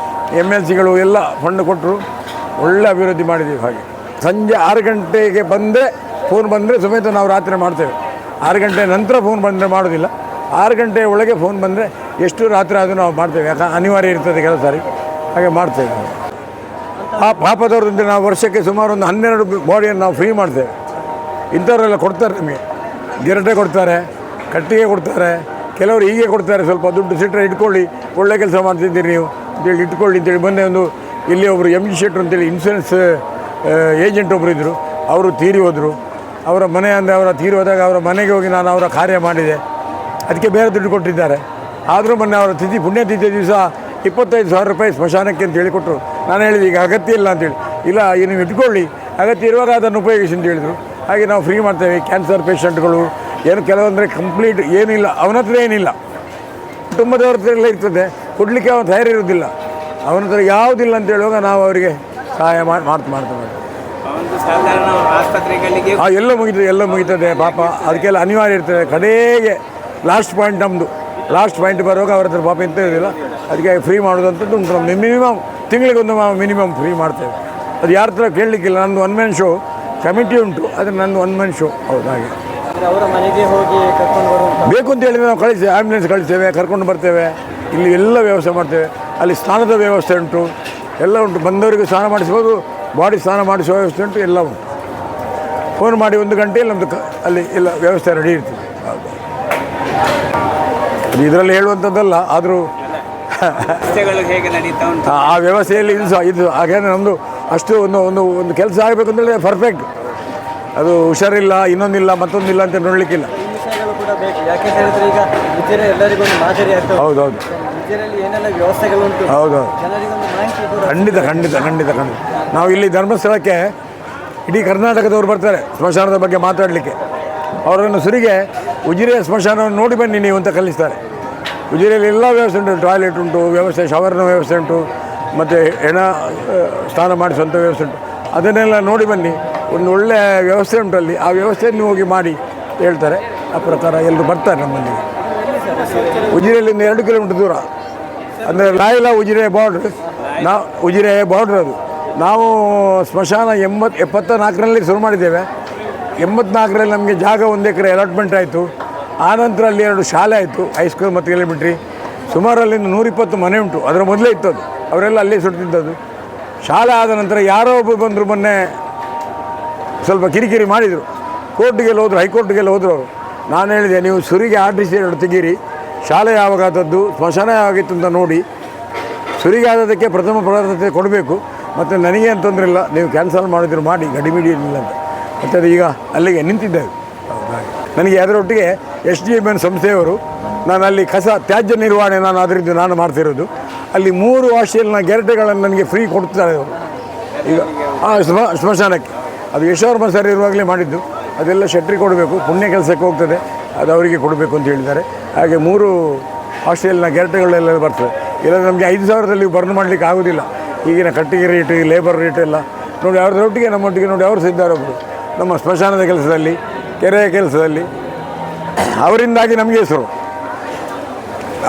S2: MLCಗಳು ಎಲ್ಲ ಫಂಡ್ ಕೊಟ್ಟರು. ಒಳ್ಳೆ ಅಭಿವೃದ್ಧಿ ಮಾಡಿದ್ದೀವಿ. ಹಾಗೆ ಸಂಜೆ 6 ಗಂಟೆಗೆ ಬಂದರೆ ಫೋನ್ ಬಂದರೆ ಸಮೇತ ನಾವು ರಾತ್ರಿ ಮಾಡ್ತೇವೆ. 6 ಗಂಟೆ ನಂತರ ಫೋನ್ ಬಂದರೆ ಮಾಡೋದಿಲ್ಲ. 6 ಗಂಟೆ ಒಳಗೆ ಫೋನ್ ಬಂದರೆ ಎಷ್ಟು ರಾತ್ರಿ ಆದರೂ ನಾವು ಮಾಡ್ತೇವೆ. ಯಾಕಂದ್ರೆ ಅನಿವಾರ್ಯ ಇರ್ತದೆ ಕೆಲವು ಸಾರಿ, ಹಾಗೆ ಮಾಡ್ತೇವೆ ನಾವು. ಆ ಪಾಪದವ್ರದಿಂದ ನಾವು ವರ್ಷಕ್ಕೆ ಸುಮಾರು ಒಂದು 12 ಬಾಡಿಯನ್ನು ನಾವು ಫ್ರೀ ಮಾಡ್ತೇವೆ. ಇಂಥವರೆಲ್ಲ ಕೊಡ್ತಾರೆ, ನಮಗೆ ಗೆರಟೆ ಕೊಡ್ತಾರೆ, ಕಟ್ಟಿಗೆ ಕೊಡ್ತಾರೆ, ಕೆಲವರು ಹೀಗೆ ಕೊಡ್ತಾರೆ. ಸ್ವಲ್ಪ ದುಡ್ಡು ಸಿಟ್ಟರೆ ಇಟ್ಕೊಳ್ಳಿ, ಒಳ್ಳೆ ಕೆಲಸ ಮಾಡ್ತಿದ್ದೀರಿ ನೀವು ಅಂತೇಳಿ ಇಟ್ಕೊಳ್ಳಿ ಅಂತೇಳಿ. ಮೊನ್ನೆ ಒಂದು ಇಲ್ಲಿ ಒಬ್ಬರು MG ಶೆಟ್ರು ಅಂತೇಳಿ ಇನ್ಶೂರೆನ್ಸ್ ಏಜೆಂಟ್ ಒಬ್ಬರು ಇದ್ದರು, ಅವರು ತೀರಿ ಹೋದರು. ಅವರ ಮನೆ ಅಂದರೆ ಅವರ ತೀರಿ ಹೋದಾಗ ಅವರ ಮನೆಗೆ ಹೋಗಿ ನಾನು ಅವರ ಕಾರ್ಯ ಮಾಡಿದೆ, ಅದಕ್ಕೆ ಬೇರೆ ದುಡ್ಡು ಕೊಟ್ಟಿದ್ದಾರೆ. ಆದರೂ ಮೊನ್ನೆ ಅವರ ಪುಣ್ಯತಿಥಿ ದಿವಸ 25,000 ರೂಪಾಯಿ ಸ್ಮಶಾನಕ್ಕೆ ಅಂತ ಹೇಳಿಕೊಟ್ರು. ನಾನು ಹೇಳಿದೆ ಈಗ ಅಗತ್ಯ ಇಲ್ಲ ಅಂತೇಳಿ. ಇಲ್ಲ ನೀವು ಇಟ್ಕೊಳ್ಳಿ, ಅಗತ್ಯ ಇರುವಾಗ ಅದನ್ನು ಉಪಯೋಗಿಸಿ ಅಂತ ಹೇಳಿದರು. ಹಾಗೆ ನಾವು ಫ್ರೀ ಮಾಡ್ತೇವೆ. ಕ್ಯಾನ್ಸರ್ ಪೇಷಂಟ್ಗಳು ಏನು ಕೆಲವಂದರೆ ಕಂಪ್ಲೀಟ್ ಏನಿಲ್ಲ, ಅವನ ಹತ್ರ ಏನಿಲ್ಲ, ಕುಟುಂಬದವ್ರ ಹತ್ರ ಎಲ್ಲ ಇರ್ತದೆ, ಕೊಡಲಿಕ್ಕೆ ಅವನು ತಯಾರಿರೋದಿಲ್ಲ, ಅವನ ಹತ್ರ ಯಾವುದಿಲ್ಲ ಅಂತ ಹೇಳುವಾಗ ನಾವು ಅವರಿಗೆ ಸಹಾಯ ಮಾಡ್ತೇವೆ. ಎಲ್ಲ ಮುಗಿತದೆ ಪಾಪ. ಅದಕ್ಕೆಲ್ಲ ಅನಿವಾರ್ಯ ಇರ್ತದೆ. ಕಡೆಗೆ ಲಾಸ್ಟ್ ಪಾಯಿಂಟ್ ನಮ್ಮದು. ಲಾಸ್ಟ್ ಪಾಯಿಂಟ್ ಬರುವಾಗ ಅವ್ರ ಹತ್ರ ಪಾಪ ಎಂತ ಇರೋದಿಲ್ಲ. ಅದಕ್ಕೆ ಫ್ರೀ ಮಾಡೋದಂಥದ್ದು ಉಂಟು ನಮ್ಮದು. ಮಿನಿಮಮ್ ತಿಂಗಳಿಗೊಂದು ಮಿನಿಮಮ್ ಫ್ರೀ ಮಾಡ್ತೇವೆ. ಅದು ಯಾರ ಹತ್ರ ಕೇಳಲಿಕ್ಕಿಲ್ಲ. ನಂದು 1 ಮ್ಯಾನ್ ಶೋ ಕಮಿಟಿ ಉಂಟು, ಆದರೆ ನಂದು 1 ಮ್ಯಾನ್ ಶೋ. ಹೌದು, ಹಾಗೆ
S4: ಅವರ ಮನೆಗೆ ಹೋಗಿ ಕರ್ಕೊಂಡು ಬರುವಂಥ
S2: ಬೇಕು ಅಂತ ಹೇಳಿದರೆ ನಾವು ಕಳಿಸ್ತೇವೆ, ಆ್ಯಂಬುಲೆನ್ಸ್ ಕಳಿಸ್ತೇವೆ, ಕರ್ಕೊಂಡು ಬರ್ತೇವೆ. ಇಲ್ಲಿ ಎಲ್ಲ ವ್ಯವಸ್ಥೆ ಮಾಡ್ತೇವೆ. ಅಲ್ಲಿ ಸ್ನಾನದ ವ್ಯವಸ್ಥೆ ಉಂಟು, ಎಲ್ಲ ಉಂಟು. ಬಂದವರಿಗೆ ಸ್ನಾನ ಮಾಡಿಸ್ಬೋದು, ಬಾಡಿ ಸ್ನಾನ ಮಾಡಿಸುವ ವ್ಯವಸ್ಥೆ ಉಂಟು, ಎಲ್ಲ ಉಂಟು. ಫೋನ್ ಮಾಡಿ 1 ಗಂಟೆಯಲ್ಲಿ ನಮ್ಮದು ಅಲ್ಲಿ ಎಲ್ಲ ವ್ಯವಸ್ಥೆ ರೆಡಿ ಇರ್ತದೆ. ಹೌದು, ಇದರಲ್ಲಿ ಹೇಳುವಂಥದ್ದಲ್ಲ, ಆದರೂ
S5: ಹೇಗೆ ನಡೀತಾ ಉಂಟು
S2: ಆ ವ್ಯವಸ್ಥೆಯಲ್ಲಿ ಇದು ಹಾಗೇನೆ ನಮ್ಮದು ಅಷ್ಟು ಒಂದು ಕೆಲಸ ಆಗಬೇಕು ಅಂತೇಳಿದ್ರೆ ಪರ್ಫೆಕ್ಟ್. ಅದು ಹುಷಾರಿಲ್ಲ, ಇನ್ನೊಂದಿಲ್ಲ, ಮತ್ತೊಂದಿಲ್ಲ ಅಂತ ನೋಡಲಿಕ್ಕಿಲ್ಲ.
S4: ಈ ವಿಷಯಗಳು ಕೂಡ ಬೇಕು. ಯಾಕೆ ಹೇಳಿದ್ರೆ ಈಗ ಉಜಿರೆ ಎಲ್ಲರಿಗೊಂದು ಮಾದರಿ ಆಗ್ತದೆ.
S2: ಹೌದೌದು,
S4: ಉಜಿರೆಯಲ್ಲಿ ಏನೆಲ್ಲ ವ್ಯವಸ್ಥೆಗಳುಂಟು
S2: ಹೌದೌದು,
S4: ಜನರಿಗೊಂದು ಮಾಹಿತಿ ಕೂಡ
S2: ಖಂಡಿತ. ನಾವು ಇಲ್ಲಿ ಧರ್ಮಸ್ಥಳಕ್ಕೆ ಇಡೀ ಕರ್ನಾಟಕದವರು ಬರ್ತಾರೆ ಸ್ಮಶಾನದ ಬಗ್ಗೆ ಮಾತಾಡಲಿಕ್ಕೆ. ಅವರನ್ನು ಸುರಿಗೆ ಉಜಿರೆಯ ಸ್ಮಶಾನವನ್ನು ನೋಡಿ ಬನ್ನಿ ನೀವು ಅಂತ ಕಲಿಸ್ತಾರೆ. ಉಜಿರೆಯಲ್ಲಿ ಎಲ್ಲ ವ್ಯವಸ್ಥೆ ಉಂಟು. ಟಾಯ್ಲೆಟ್ ಉಂಟು, ವ್ಯವಸ್ಥೆ, ಶವರ್ನ ವ್ಯವಸ್ಥೆ ಉಂಟು, ಮತ್ತು ಹೆಣ ಸ್ನಾನ ಮಾಡಿಸುವಂಥ ವ್ಯವಸ್ಥೆ ಉಂಟು. ಅದನ್ನೆಲ್ಲ ನೋಡಿ ಬನ್ನಿ, ಒಂದು ಒಳ್ಳೆಯ ವ್ಯವಸ್ಥೆ ಉಂಟು ಅಲ್ಲಿ. ಆ ವ್ಯವಸ್ಥೆಯನ್ನು ಹೋಗಿ ಮಾಡಿ ಹೇಳ್ತಾರೆ. ಆ ಪ್ರಕಾರ ಎಲ್ಲರೂ ಬರ್ತಾರೆ ನಮ್ಮಲ್ಲಿ. ಉಜಿರೆಯಲ್ಲಿಂದ 2 ಕಿಲೋಮೀಟರ್ ದೂರ, ಅಂದರೆ ಲಾಯಲ ಉಜಿರೆ ಬಾರ್ಡ್ರ್. ಉಜಿರೆ ಬಾರ್ಡ್ರ್ ಅದು. ನಾವು ಸ್ಮಶಾನ 74ರಲ್ಲಿ ಶುರು ಮಾಡಿದ್ದೇವೆ. 84ರಲ್ಲಿ ನಮಗೆ ಜಾಗ 1 ಎಕರೆ ಅಲಾಟ್ಮೆಂಟ್ ಆಯಿತು. ಆನಂತರ ಅಲ್ಲಿ 2 ಶಾಲೆ ಆಯಿತು, ಹೈಸ್ಕೂಲ್ ಮತ್ತು ಎಲಿಮೆಂಟ್ರಿ. ಸುಮಾರು ಅಲ್ಲಿಂದ 120 ಮನೆ ಉಂಟು. ಅದರ ಮೊದಲೇ ಇತ್ತು ಅದು, ಅವರೆಲ್ಲ ಅಲ್ಲೇ ಸುಡ್ತಿದ್ದದ್ದು. ಶಾಲೆ ಆದ ನಂತರ ಯಾರೋ ಒಬ್ಬರು ಬಂದರು, ಮೊನ್ನೆ ಸ್ವಲ್ಪ ಕಿರಿಕಿರಿ ಮಾಡಿದರು. ಕೋರ್ಟಿಗೆಲ್ಲ ಹೋದರು, ಹೈಕೋರ್ಟಿಗೆಲ್ಲ ಹೋದರು ಅವರು. ನಾನು ಹೇಳಿದೆ, ನೀವು ಸುರಿಗೆ ಆರ್ಟಿಸಿ 2 ತೆಗೀರಿ, ಶಾಲೆ ಯಾವಾಗಾದದ್ದು, ಸ್ಮಶಾನ ಯಾವಾಗಿತ್ತು ಅಂತ ನೋಡಿ, ಸುರಿಗೆ ಆದದಕ್ಕೆ ಪ್ರಥಮ ಪ್ರಾಧಾನ್ಯತೆ ಕೊಡಬೇಕು. ಮತ್ತು ನನಗೆ ಏನು ತೊಂದರೆ ಇಲ್ಲ, ನೀವು ಕ್ಯಾನ್ಸಲ್ ಮಾಡಿದ್ರು ಮಾಡಿ, ಗಡಿಬಿಡಿ ಇಲ್ಲ ಅಂತ. ಮತ್ತು ಅದು ಈಗ ಅಲ್ಲಿಗೆ ನಿಂತಿದ್ದೇವೆ. ನನಗೆ ಅದರೊಟ್ಟಿಗೆ SDMN ಸಂಸ್ಥೆಯವರು, ನಾನು ಅಲ್ಲಿ ತ್ಯಾಜ್ಯ ನಿರ್ವಹಣೆ ಅದರಿಂದ ನಾನು ಮಾಡ್ತಿರೋದು. ಅಲ್ಲಿ 3 ವಾಶಿಯಲ್ನ ಗೆರಟೆಗಳನ್ನು ನನಗೆ ಫ್ರೀ ಕೊಡ್ತಾರೆ ಅವರು ಈಗ ಸ್ಮಶಾನಕ್ಕೆ. ಅದು ಯಶೋವರ್ಮ ಸರ್ ಇರುವಾಗಲೇ ಮಾಡಿದ್ದು. ಅದೆಲ್ಲ ಶೆಟ್ರಿಗೆ ಕೊಡಬೇಕು, ಪುಣ್ಯ ಕೆಲಸಕ್ಕೆ ಹೋಗ್ತದೆ, ಅದು ಅವರಿಗೆ ಕೊಡಬೇಕು ಅಂತ ಹೇಳಿದ್ದಾರೆ. ಹಾಗೆ 3 ಹಾಸ್ಟೆಲ್ನ ಗೆರಟೆಗಳೆಲ್ಲ ಬರ್ತದೆ. ಇಲ್ಲ ನಮಗೆ 5,000ದಲ್ಲಿ ಬರ್ನ್ ಮಾಡಲಿಕ್ಕೆ ಆಗೋದಿಲ್ಲ. ಈಗಿನ ಕಟ್ಟಿಗೆ ರೇಟು, ಲೇಬರ್ ರೇಟ್ ಎಲ್ಲ ನೋಡಿ. ಅವ್ರದೊಟ್ಟಿಗೆ ನಮ್ಮೊಟ್ಟಿಗೆ ನೋಡಿ ಅವರು ಸಿದ್ಧಾರೊಬ್ಬರು ನಮ್ಮ ಸ್ಮಶಾನದ ಕೆಲಸದಲ್ಲಿ, ಕೆರೆಯ ಕೆಲಸದಲ್ಲಿ. ಅವರಿಂದಾಗಿ ನಮಗೆ ಹೆಸರು,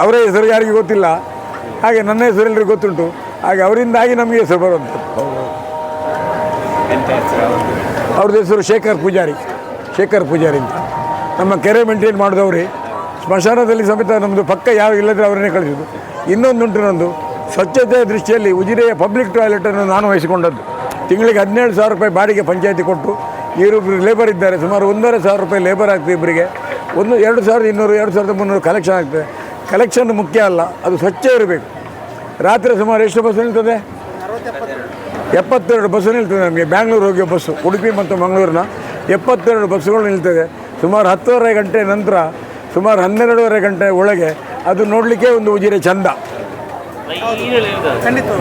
S2: ಅವರ ಹೆಸರು ಯಾರಿಗೂ ಗೊತ್ತಿಲ್ಲ. ಹಾಗೆ ನನ್ನ ಹೆಸರು ಎಲ್ಲರಿಗೂ ಗೊತ್ತುಂಟು. ಹಾಗೆ ಅವರಿಂದಾಗಿ ನಮಗೆ ಹೆಸರು ಬರುವಂಥದ್ದು. ಅವ್ರದ್ದು ಹೆಸರು ಶೇಖರ್ ಪೂಜಾರಿ ಅಂತ. ನಮ್ಮ ಕೆರೆ ಮೇಂಟೈನ್ ಮಾಡಿದವ್ರಿ. ಸ್ಮಶಾನದಲ್ಲಿ ಸಮೇತ ನಮ್ಮದು ಪಕ್ಕ ಯಾವ ಇಲ್ಲದ್ರೆ ಅವರನ್ನೇ ಕಳಿಸಿದ್ದು. ಇನ್ನೊಂದುಂಟು, ನಂದು ಸ್ವಚ್ಛತೆಯ ದೃಷ್ಟಿಯಲ್ಲಿ ಉಜಿರೆಯ ಪಬ್ಲಿಕ್ ಟಾಯ್ಲೆಟನ್ನು ನಾನು ವಹಿಸಿಕೊಂಡದ್ದು. ತಿಂಗಳಿಗೆ 17,000 ರೂಪಾಯಿ ಬಾಡಿಗೆ ಪಂಚಾಯತಿ ಕೊಟ್ಟು, ಇಬ್ಬರು ಲೇಬರ್ ಇದ್ದಾರೆ, ಸುಮಾರು 1,500 ರೂಪಾಯಿ ಲೇಬರ್ ಆಗ್ತದೆ ಇಬ್ಬರಿಗೆ. 2,200 2,300 ಕಲೆಕ್ಷನ್ ಆಗ್ತದೆ. ಕಲೆಕ್ಷನ್ ಮುಖ್ಯ ಅಲ್ಲ, ಅದು ಸ್ವಚ್ಛ ಇರಬೇಕು. ರಾತ್ರಿ ಸುಮಾರು ಎಷ್ಟು ಬಸ್ ನಿಲ್ತದೆ? 72 ಬಸ್ಸು ನಿಲ್ತದೆ ನಮಗೆ. ಬ್ಯಾಂಗ್ಳೂರು ಹೋಗಿಯೋ ಬಸ್ಸು, ಉಡುಪಿ ಮತ್ತು ಮಂಗಳೂರಿನ 72 ಬಸ್ಸುಗಳು ನಿಲ್ತದೆ. ಸುಮಾರು 10:30 ಗಂಟೆ ನಂತರ ಸುಮಾರು 12:30 ಗಂಟೆ ಒಳಗೆ ಅದು ನೋಡಲಿಕ್ಕೆ ಒಂದು ಉಜಿರೆ ಚಂದ.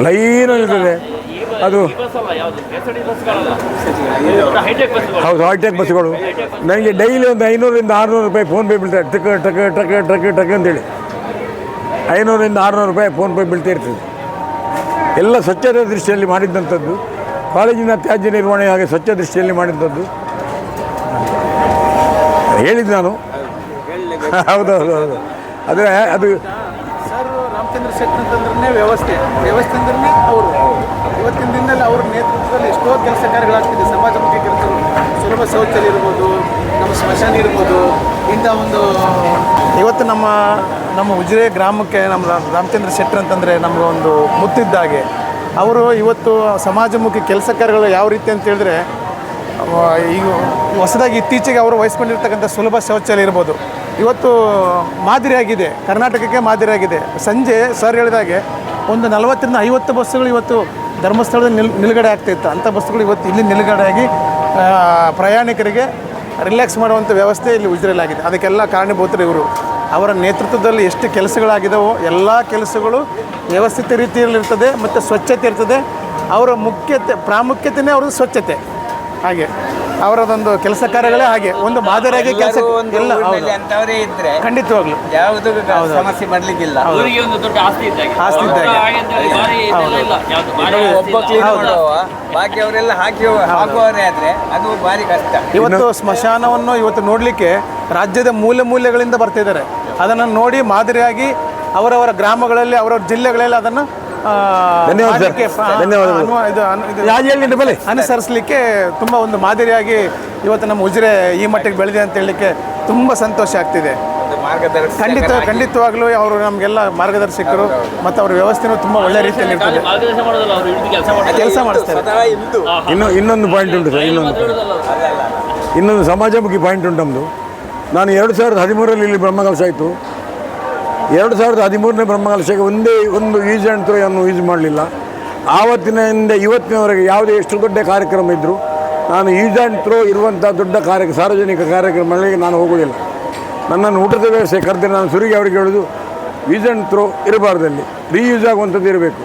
S2: ಲೈನು ನಿಲ್ತದೆ ಅದು. ಹೌದು, ಹೈಟೆಕ್ ಬಸ್ಸುಗಳು. ನನಗೆ ಡೈಲಿ ಒಂದು 500ರಿಂದ 600 ರೂಪಾಯಿ ಫೋನ್ಪೇ ಬೀಳ್ತಾರೆ. ಟಕ್ ಅಂತೇಳಿ 500ರಿಂದ 600 ರೂಪಾಯಿ ಫೋನ್ಪೇ ಬೀಳ್ತಾ ಇರ್ತದೆ. ಎಲ್ಲ ಸ್ವಚ್ಛತೆ ದೃಷ್ಟಿಯಲ್ಲಿ ಮಾಡಿದ್ದಂಥದ್ದು. ಕಾಲೇಜಿನ ತ್ಯಾಜ್ಯ ನಿರ್ವಹಣೆ ಹಾಗೆ ಸ್ವಚ್ಛ ದೃಷ್ಟಿಯಲ್ಲಿ ಮಾಡಿದ್ದಂಥದ್ದು ಹೇಳಿದ್ದು ನಾನು. ಹೌದು. ಆದರೆ ಅದು
S1: ಸರ್ ರಾಮಚಂದ್ರ ಶೆಟ್ಟಿ ಅಂತಂದ್ರೆ ವ್ಯವಸ್ಥೆ ಅಂದ್ರೆ ಅವರು ಇವತ್ತಿನ ದಿನದಲ್ಲಿ ಅವ್ರ ನೇತೃತ್ವದಲ್ಲಿ ಎಷ್ಟೋ ಕೆಲಸ ಕಾರ್ಯಗಳಾಗ್ತಿದೆ, ಸಮಾಜಮುಖಿ ಕೆಲಸಗಳು. ಸುಲಭ ಶೌಚಾಲಯ ಇರ್ಬೋದು, ನಮ್ಮ ಸ್ಮಶಾನ ಇರ್ಬೋದು, ಇಂಥ ಒಂದು ಇವತ್ತು ನಮ್ಮ ಉಜಿರೆ ಗ್ರಾಮಕ್ಕೆ ನಮ್ಮ ರಾಮಚಂದ್ರ ಶೆಟ್ಟರ್ ಅಂತಂದರೆ ನಮಗೆ ಒಂದು ಮುತ್ತಿದ್ದಾಗೆ. ಅವರು ಇವತ್ತು ಸಮಾಜಮುಖಿ ಕೆಲಸ ಕಾರ್ಯಗಳು ಯಾವ ರೀತಿ ಅಂತ ಹೇಳಿದ್ರೆ, ಈಗ ಹೊಸದಾಗಿ ಇತ್ತೀಚೆಗೆ ಅವರು ವಹಿಸ್ಕೊಂಡಿರ್ತಕ್ಕಂಥ ಸುಲಭ ಶೌಚಾಲಯ ಇರ್ಬೋದು, ಇವತ್ತು ಮಾದರಿಯಾಗಿದೆ, ಕರ್ನಾಟಕಕ್ಕೆ ಮಾದರಿಯಾಗಿದೆ. ಸಂಜೆ ಸರ್ ಹೇಳಿದಾಗೆ ಒಂದು 40ರಿಂದ 50 ಬಸ್ಸುಗಳು ಇವತ್ತು ಧರ್ಮಸ್ಥಳದಲ್ಲಿ ನಿಲುಗಡೆ ಆಗ್ತಾಯಿತ್ತು. ಅಂಥ ಬಸ್ಸುಗಳು ಇವತ್ತು ಇಲ್ಲಿ ನಿಲುಗಡೆಯಾಗಿ ಪ್ರಯಾಣಿಕರಿಗೆ ರಿಲ್ಯಾಕ್ಸ್ ಮಾಡುವಂಥ ವ್ಯವಸ್ಥೆ ಇಲ್ಲಿ ಉಜಿರೆಯಲ್ಲಾಗಿದೆ. ಅದಕ್ಕೆಲ್ಲ ಕಾರಣೀಭೂತರು ಇವರು. ಅವರ ನೇತೃತ್ವದಲ್ಲಿ ಎಷ್ಟು ಕೆಲಸಗಳಾಗಿದ್ದಾವೋ ಎಲ್ಲ ಕೆಲಸಗಳು ವ್ಯವಸ್ಥಿತ ರೀತಿಯಲ್ಲಿರ್ತದೆ ಮತ್ತು ಸ್ವಚ್ಛತೆ ಇರ್ತದೆ. ಅವರ ಪ್ರಾಮುಖ್ಯತೆಯೇ ಅವ್ರದ್ದು ಸ್ವಚ್ಛತೆ. ಹಾಗೆ ಅವರದೊಂದು ಕೆಲಸ ಕಾರ್ಯಗಳೇ ಹಾಗೆ ಒಂದು ಮಾದರಿಯಾಗಿ ಕೆಲಸ ಎಲ್ಲ
S5: ಅಂತವರೇ ಇದ್ರೆ
S1: ಖಂಡಿತವಾಗ್ಲು
S5: ಯಾವುದು ಸಮಸ್ಯೆ ಬರ್ಲಿಕ್ಕಿಲ್ಲ.
S3: ಅವರಿಗೆ ಒಂದು ದೊಡ್ಡ ಆಸ್ತಿ ಇದ್ದಾಗೆ.
S1: ಆಸ್ತಿ ಇದ್ದಾಗೆ.
S3: ಹಾಗೆ ಅಂತ ಹೇಳಿ ಭಾರಿ ಇದೆಲ್ಲ ಇಲ್ಲ. ಯಾವ್ದು ಭಾರಿ
S5: ಒಬ್ಬ ಕ್ಲೀನ್ ಮಾಡುವ ಬಾಕಿ ಅವರೆಲ್ಲ ಹಾಕುವವರೇ ಆದ್ರೆ ಅದು ಭಾರಿ ಕಷ್ಟ.
S1: ಇವತ್ತು ಸ್ಮಶಾನವನ್ನು ಇವತ್ತು ನೋಡಲಿಕ್ಕೆ ರಾಜ್ಯದ ಮೂಲೆಗಳಿಂದ ಬರ್ತಿದ್ದಾರೆ. ಅದನ್ನು ನೋಡಿ ಮಾದರಿಯಾಗಿ ಅವರವರ ಗ್ರಾಮಗಳಲ್ಲಿ ಅವರವರ ಜಿಲ್ಲೆಗಳಲ್ಲಿ ಅದನ್ನು ಅನುಸರಿಸಲಿಕ್ಕೆ ತುಂಬ ಒಂದು ಮಾದರಿಯಾಗಿ ಇವತ್ತು ನಮ್ಮ ಉಜಿರೆ ಈ ಮಟ್ಟಿಗೆ ಬೆಳೆದಿದೆ ಅಂತ ಹೇಳಲಿಕ್ಕೆ ತುಂಬ ಸಂತೋಷ ಆಗ್ತಿದೆ. ಖಂಡಿತವಾಗ್ಲೂ ಅವರು ನಮಗೆಲ್ಲ ಮಾರ್ಗದರ್ಶಕರು ಮತ್ತು ಅವ್ರ ವ್ಯವಸ್ಥೆನೂ ತುಂಬ ಒಳ್ಳೆ ರೀತಿಯಲ್ಲಿ ಇರ್ತದೆ.
S3: ಮಾರ್ಗದರ್ಶನ ಮಾಡೋದಲ್ಲ, ಅವರು ಹಿಡಿದು
S1: ಕೆಲಸ ಮಾಡಿಸ್ತಾರೆ.
S2: ಇನ್ನೊಂದು ಪಾಯಿಂಟ್ ಉಂಟು ಸರ್, ಇನ್ನೊಂದು ಸಮಾಜಮುಖಿ ಪಾಯಿಂಟ್ ಉಂಟು ನಮ್ಮದು. ನಾನು 2013ರಲ್ಲಿ ಇಲ್ಲಿ ಬ್ರಹ್ಮಕಲಶ ಆಯಿತು. 2013ನೇ ಬ್ರಹ್ಮಕಲಶಕ್ಕೆ ಒಂದೇ ಒಂದು ಯೂಸ್ ಆ್ಯಂಡ್ ಥ್ರೋ ಅನ್ನು ಯೂಸ್ ಮಾಡಲಿಲ್ಲ. ಆವತ್ತಿನಿಂದ ಇವತ್ತಿನವರೆಗೆ ಯಾವುದೇ ಎಷ್ಟು ದೊಡ್ಡ ಕಾರ್ಯಕ್ರಮ ಇದ್ದರೂ ನಾನು ಯೂಸ್ ಆ್ಯಂಡ್ ಥ್ರೋ ಇರುವಂಥ ದೊಡ್ಡ ಸಾರ್ವಜನಿಕ ಕಾರ್ಯಕ್ರಮಗಳಿಗೆ ನಾನು ಹೋಗೋದಿಲ್ಲ. ನನ್ನನ್ನು ಊಟದ ವ್ಯವಸ್ಥೆ ಕರೆದ್ರೆ ನಾನು ಸುರಿಗೆ ಅವರಿಗೆ ಹೇಳೋದು ಯೂಸ್ ಆ್ಯಂಡ್ ಥ್ರೋ ಇರಬಾರ್ದಲ್ಲಿ, ರೀಯೂಸ್ ಆಗುವಂಥದ್ದು ಇರಬೇಕು.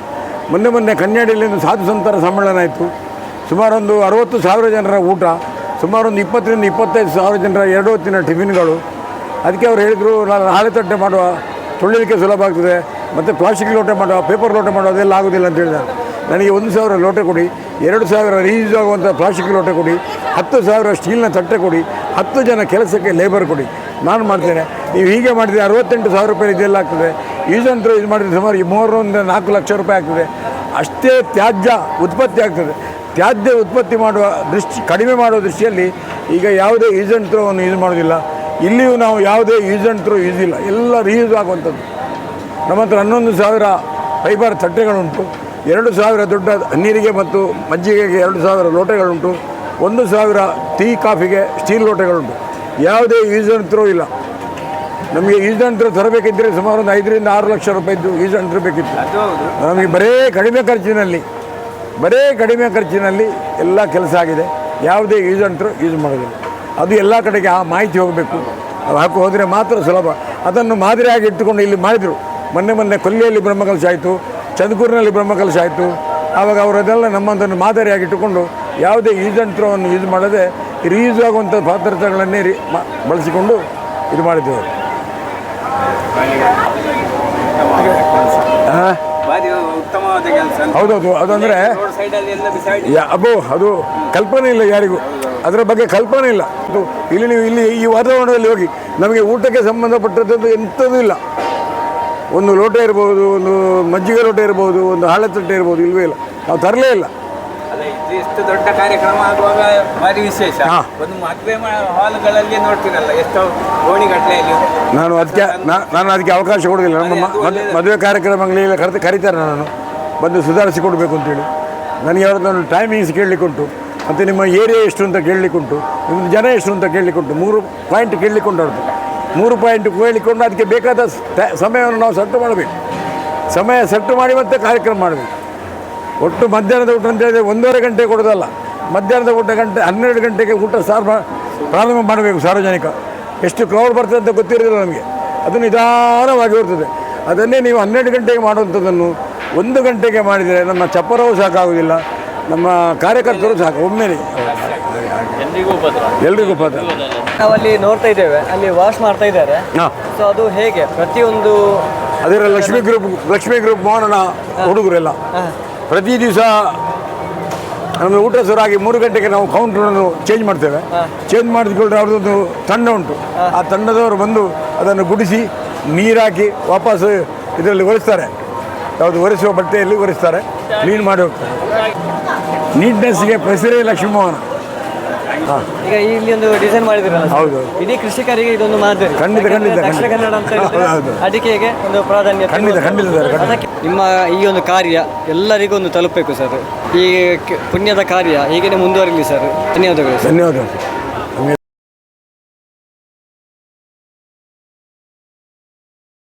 S2: ಮೊನ್ನೆ ಕನ್ಯಾಡಿಯಲ್ಲಿ ಒಂದು ಸಾಧು ಸಂತರ ಸಮ್ಮೇಳನ ಆಯಿತು. ಸುಮಾರು ಒಂದು 60,000 ಜನರ ಊಟ, ಸುಮಾರು ಒಂದು 20ರಿಂದ 25,000 ಜನರ 2 ಹೊತ್ತಿನ ಟಿಫಿನ್ಗಳು. ಅದಕ್ಕೆ ಅವ್ರು ಹೇಳಿದರು, ನಾನು ಹಾಳೆ ತಟ್ಟೆ ಮಾಡುವ, ತೊಳಿಲಿಕ್ಕೆ ಸುಲಭ ಆಗ್ತದೆ, ಮತ್ತು ಪ್ಲಾಸ್ಟಿಕ್ ಲೋಟೆ ಮಾಡುವ, ಪೇಪರ್ ಲೋಟೆ ಮಾಡುವ, ಅದೆಲ್ಲ ಆಗೋದಿಲ್ಲ ಅಂತ ಹೇಳಿದ್ದಾರೆ. ನನಗೆ 1,000 ಲೋಟೆ ಕೊಡಿ, 2,000 ರೀಯೂಸ್ ಆಗುವಂಥ ಪ್ಲಾಸ್ಟಿಕ್ ಲೋಟೆ ಕೊಡಿ, 10,000 ಸ್ಟೀಲ್ನ ತಟ್ಟೆ ಕೊಡಿ, 10 ಜನ ಕೆಲಸಕ್ಕೆ ಲೇಬರ್ ಕೊಡಿ, ನಾನು ಮಾಡ್ತೇನೆ. ನೀವು ಹೀಗೆ ಮಾಡಿದರೆ 68,000 ರೂಪಾಯಿ ಇದೆಲ್ಲ ಆಗ್ತದೆ. ಯೂಸ್ ಆ್ಯಂಡ್ ಥ್ರೋ ಇದು ಮಾಡಿದರೆ ಸುಮಾರು 3-4 ಲಕ್ಷ ರೂಪಾಯಿ ಆಗ್ತದೆ. ಅಷ್ಟೇ ತ್ಯಾಜ್ಯ ಉತ್ಪತ್ತಿ ಆಗ್ತದೆ. ತ್ಯಾಜ್ಯ ಉತ್ಪತ್ತಿ ಮಾಡುವ ಕಡಿಮೆ ಮಾಡುವ ದೃಷ್ಟಿಯಲ್ಲಿ ಈಗ ಯಾವುದೇ ಯೂಸ್ ಆ್ಯಂಡ್ ಥ್ರೋವನ್ನು ಯೂಸ್ ಮಾಡೋದಿಲ್ಲ. ಇಲ್ಲಿಯೂ ನಾವು ಯಾವುದೇ ಯೂಸ್ ಆ್ಯಂಡ್ ಥ್ರೋ ಯೂಸ್ ಇಲ್ಲ, ಎಲ್ಲ ರೀಯೂಸ್ ಆಗುವಂಥದ್ದು. ನಮ್ಮ ಹತ್ರ 11,000 ಫೈಬರ್ ತಟ್ಟೆಗಳುಂಟು, 2,000 ದೊಡ್ಡ ನೀರಿಗೆ ಮತ್ತು ಮಜ್ಜಿಗೆಗೆ 2,000 ಲೋಟೆಗಳುಂಟು, 1,000 ಟೀ ಕಾಫಿಗೆ ಸ್ಟೀಲ್ ಲೋಟೆಗಳುಂಟು. ಯಾವುದೇ ಯೂಸ್ ಆ್ಯಂಡ್ ಥ್ರೋ ಇಲ್ಲ. ನಮಗೆ ಯೂಸ್ ಆ್ಯಂಡ್ ಥ್ರೋ ತರಬೇಕಿದ್ದರೆ ಸುಮಾರು ಒಂದು 5ರಿಂದ 6 ಲಕ್ಷ ರೂಪಾಯಿದ್ದು ಯೂಸ್ ಆ್ಯಂಡ್ ಥ್ರೋ ಬೇಕಿತ್ತು. ನಮಗೆ ಬರೇ ಕಡಿಮೆ ಖರ್ಚಿನಲ್ಲಿ ಎಲ್ಲ ಕೆಲಸ ಆಗಿದೆ. ಯಾವುದೇ ಯೂಸ್ ಆ್ಯಂಡ್ ಥ್ರೋ ಯೂಸ್ ಮಾಡೋದಿಲ್ಲ. ಅದು ಎಲ್ಲ ಕಡೆಗೆ ಆ ಮಾಹಿತಿ ಹೋಗಬೇಕು, ಹೋದರೆ ಮಾತ್ರ ಸುಲಭ. ಅದನ್ನು ಮಾದರಿಯಾಗಿ ಇಟ್ಟುಕೊಂಡು ಇಲ್ಲಿ ಮಾಡಿದರು. ಮೊನ್ನೆ ಕೊಲ್ಲಿಯಲ್ಲಿ ಬ್ರಹ್ಮಕಲಶ ಆಯಿತು, ಚಂದ್ಕೂರಿನಲ್ಲಿ ಬ್ರಹ್ಮಕಲಶ ಆಯಿತು. ಆವಾಗ ಅವರದೆಲ್ಲ ನಮ್ಮದನ್ನು ಮಾದರಿಯಾಗಿ ಇಟ್ಟುಕೊಂಡು ಯಾವುದೇ ಯೂಸ್ ಆ್ಯಂಡ್ ಥ್ರೋವನ್ನು ಯೂಸ್ ಮಾಡದೆ ರೀಯೂಸ್ ಆಗುವಂಥ ಪಾತ್ರಗಳನ್ನೇ ಬಳಸಿಕೊಂಡು ಇದು ಮಾಡಿದ್ದೇವೆ. ಹೌದೌದು, ಅದಂದರೆ ಅದು ಕಲ್ಪನೆ ಇಲ್ಲ ಯಾರಿಗೂ, ಅದರ ಬಗ್ಗೆ ಕಲ್ಪನೆ ಇಲ್ಲ. ಇಲ್ಲಿ ಈ ವಾತಾವರಣದಲ್ಲಿ ಹೋಗಿ ನಮಗೆ ಊಟಕ್ಕೆ ಸಂಬಂಧಪಟ್ಟದ್ದು ಎಂಥದ್ದು ಇಲ್ಲ. ಒಂದು ಲೋಟ ಇರ್ಬೋದು, ಒಂದು ಮಜ್ಜಿಗೆ ಲೋಟ ಇರ್ಬೋದು, ಒಂದು ಹಾಳೆ ತಟ್ಟೆ ಇರ್ಬೋದು, ಇಲ್ಲವೇ ಇಲ್ಲ. ನಾವು ತರಲೇ ಇಲ್ಲ.
S5: ಇಷ್ಟು ದೊಡ್ಡ ಕಾರ್ಯಕ್ರಮ ಆಗುವಾಗ ಭಾರಿ ವಿಶೇಷ. ಒಂದು ಮದುವೆ ಹಾಲ್ಗಳಲ್ಲಿ ನೋಡ್ತೀರಲ್ಲ ಎಷ್ಟೋ ಗೋಣಿಗಟ್ಟಲೆಯಲ್ಲಿ.
S2: ನಾನು ಅದಕ್ಕೆ ಅವಕಾಶ ಕೊಡೋದಿಲ್ಲ. ನಮ್ಮ ಮದುವೆ ಕಾರ್ಯಕ್ರಮಗಳೆಲ್ಲ ಕರೀತಾರೆ, ನಾನು ಬಂದು ಸುಧಾರಿಸಿ ಕೊಡಬೇಕು ಅಂತೇಳಿ. ನನಗೆ ಅವ್ರದ್ದು ಟೈಮಿಂಗ್ಸ್ ಕೇಳಲಿಕ್ಕುಂಟು, ಮತ್ತು ನಿಮ್ಮ ಏರಿಯಾ ಎಷ್ಟು ಅಂತ ಕೇಳಲಿಕ್ಕುಂಟು, ನಿಮ್ಮದು ಜನ ಎಷ್ಟು ಅಂತ ಕೇಳಲಿಕ್ಕುಂಟು. 3 ಪಾಯಿಂಟ್ ಕೇಳಲಿಕ್ಕುಂಟು ಅವ್ರದ್ದು. 3 ಪಾಯಿಂಟ್ ಕೇಳಿಕೊಂಡು ಅದಕ್ಕೆ ಬೇಕಾದ ಸಮಯವನ್ನು ನಾವು ಸೆಟ್ ಮಾಡಬೇಕು. ಸಮಯ ಸೆಟ್ ಮಾಡಿ ಮತ್ತೆ ಕಾರ್ಯಕ್ರಮ ಮಾಡಬೇಕು. ಒಟ್ಟು ಮಧ್ಯಾಹ್ನದ ಊಟ ಅಂತ ಹೇಳಿದರೆ 1.5 ಗಂಟೆ ಕೊಡೋದಲ್ಲ. ಮಧ್ಯಾಹ್ನದ ಊಟ 12 ಗಂಟೆಗೆ ಊಟ ಪ್ರಾರಂಭ ಮಾಡಬೇಕು. ಸಾರ್ವಜನಿಕ ಎಷ್ಟು ಕ್ರೌಡ್ ಬರ್ತದೆ ಅಂತ ಗೊತ್ತಿರೋದಿಲ್ಲ ನಮಗೆ. ಅದು ನಿಧಾನವಾಗಿ ಬರ್ತದೆ. ಅದನ್ನೇ ನೀವು 12 ಗಂಟೆಗೆ ಮಾಡುವಂಥದ್ದನ್ನು 1 ಗಂಟೆಗೆ ಮಾಡಿದರೆ ನಮ್ಮ ಚಪ್ಪರವೂ ಸಾಕಾಗೋದಿಲ್ಲ, ನಮ್ಮ ಕಾರ್ಯಕರ್ತರು ಸಾಕು. ಒಮ್ಮೆಲೆ ಎಲ್ರಿಗೂ ಉಪದ್ರ.
S4: ನಾವು ಅಲ್ಲಿ ನೋಡ್ತಾ ಇದ್ದೇವೆ, ಅಲ್ಲಿ ವಾಶ್ ಮಾಡ್ತಾ ಇದ್ದಾರೆ. ಸೊ ಅದು ಹೇಗೆ ಪ್ರತಿಯೊಂದು
S2: ಅದರ ಲಕ್ಷ್ಮೀ ಗ್ರೂಪ್ ಮೋಹನನ ಹುಡುಗರೆಲ್ಲ ಪ್ರತಿ ದಿವಸ ನಮಗೆ ಊಟ ಶುರುವಾಗಿ 3 ಗಂಟೆಗೆ ನಾವು ಕೌಂಟ್ರನ್ನು ಚೇಂಜ್ ಮಾಡ್ತೇವೆ. ಚೇಂಜ್ ಮಾಡಿಕೊಂಡ್ರೆ ಅವ್ರದ್ದೊಂದು ತಂಡ ಉಂಟು. ಆ ತಂಡದವರು ಬಂದು ಅದನ್ನು ಗುಡಿಸಿ ನೀರಾಕಿ ವಾಪಸ್ ಇದರಲ್ಲಿ ಒರೆಸ್ತಾರೆ. ಯಾವುದು ಒರೆಸುವ ಬಟ್ಟೆಯಲ್ಲಿ ಒರೆಸ್ತಾರೆ, ಕ್ಲೀನ್ ಮಾಡಿ ಹೋಗ್ತಾರೆ. ನೀಟ್ನೆಸ್ಗೆ ಹೆಸರೇ ಲಕ್ಷ್ಮೀ ಮೋಹನ.
S4: ಈಗ ಇಲ್ಲಿ ಒಂದು ಡಿಸೈನ್ ಮಾಡಿದಿರಲ್ಲ ಸರ್,
S2: ಹೌದು.
S4: ಇಡೀ ಕೃಷಿಕರಿಗೆ ಇದೊಂದು ಮಾದರಿ.
S2: ಖಂಡಿತ,
S4: ಯಾಕಂದ್ರೆ
S2: ಖಂಡಿತ,
S4: ದಕ್ಷಿಣ ಕನ್ನಡ ಅಂತ ಹೇಳಿದ್ರೆ
S2: ಹೌದು.
S4: ಅಡಿಕೆಗೆ ಒಂದು ಪ್ರಾಧಾನ್ಯತೆ
S2: ಖಂಡಿತ,
S4: ಇರುವಂಥದ್ದು.
S2: ಖಂಡಿತ ಸರ್, ಖಂಡಿತ.
S4: ಅದಕ್ಕೆ ನಿಮ್ಮ ಈ ಒಂದು ಕಾರ್ಯ ಎಲ್ಲರಿಗೂ ಒಂದು ತಲುಪಬೇಕು ಸರ್. ಈ ಪುಣ್ಯದ ಕಾರ್ಯ ಹೀಗೇನೆ ಮುಂದುವರಿಲಿ ಸರ್. ಧನ್ಯವಾದಗಳು ಸರ್.
S2: ಧನ್ಯವಾದ.